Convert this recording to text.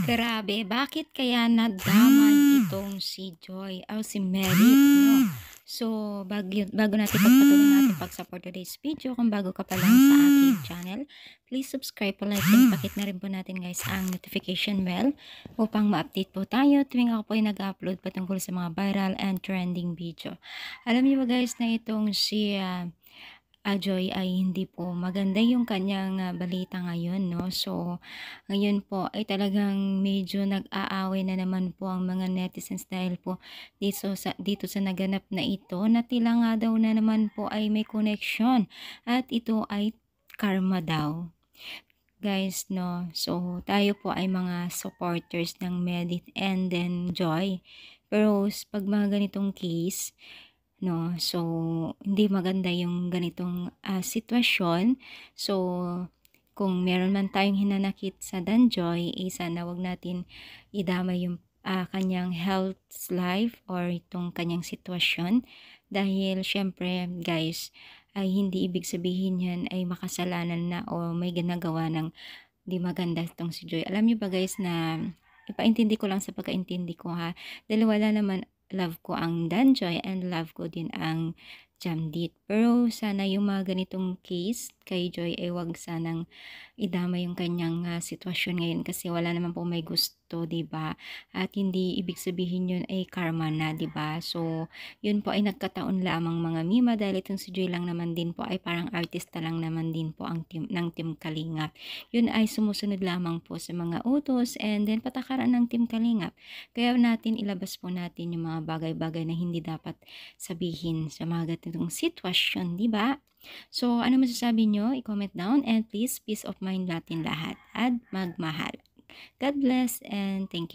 Grabe, bakit kaya nadamay itong si Joy o si Merit, no? So, bago natin pagpatuloy ang ating pag-support today's video, kung bago ka pa lang sa aking channel, please subscribe po, like, and pakit na rin po natin guys ang notification bell upang ma-update po tayo tuwing ako po ay nag-upload patungkol sa mga viral and trending video. Alam niyo ba guys na itong si Joy ay hindi po maganda yung kanyang balita ngayon, no? So, ngayon po ay talagang medyo nag-aaway na naman po ang mga netizens dahil po dito sa naganap na ito na tila nga daw na naman po ay may connection at ito ay karma daw. Guys, no? So, tayo po ay mga supporters ng Medit and then Joy. Pero pag mga ganitong case, no, so hindi maganda yung ganitong sitwasyon. So kung meron man tayong hinanakit sa Danjoy, sana wag natin idamay yung kanyang health life or itong kanyang sitwasyon, dahil syempre guys ay hindi ibig sabihin yan ay makasalanan na o may ginagawa ng di maganda itong si Joy. Alam niyo ba guys na ipaintindi ko lang sa pagkaintindi ko ha, dahil wala naman, love ko ang Danjoy and love ko din ang Jamdit. Pero sana yung mga ganitong case kay Joy ay wag sanang idama yung kanyang sitwasyon ngayon, kasi wala naman po may gusto, 'di ba? At hindi ibig sabihin yun ay karma na, 'di ba? So, yun po ay nagkataon lamang mga mima, dahil itong si Joy lang naman din po ay parang artista lang naman din po ang team Kalingap. Yun ay sumusunod lamang po sa mga utos and then patakaran ng team Kalingap. Kaya natin ilabas po natin yung mga bagay-bagay na hindi dapat sabihin sa mga ganitong sitwasyon, di ba? So, ano masasabi nyo? I-comment down and please, peace of mind natin lahat at magmahal. God bless and thank you.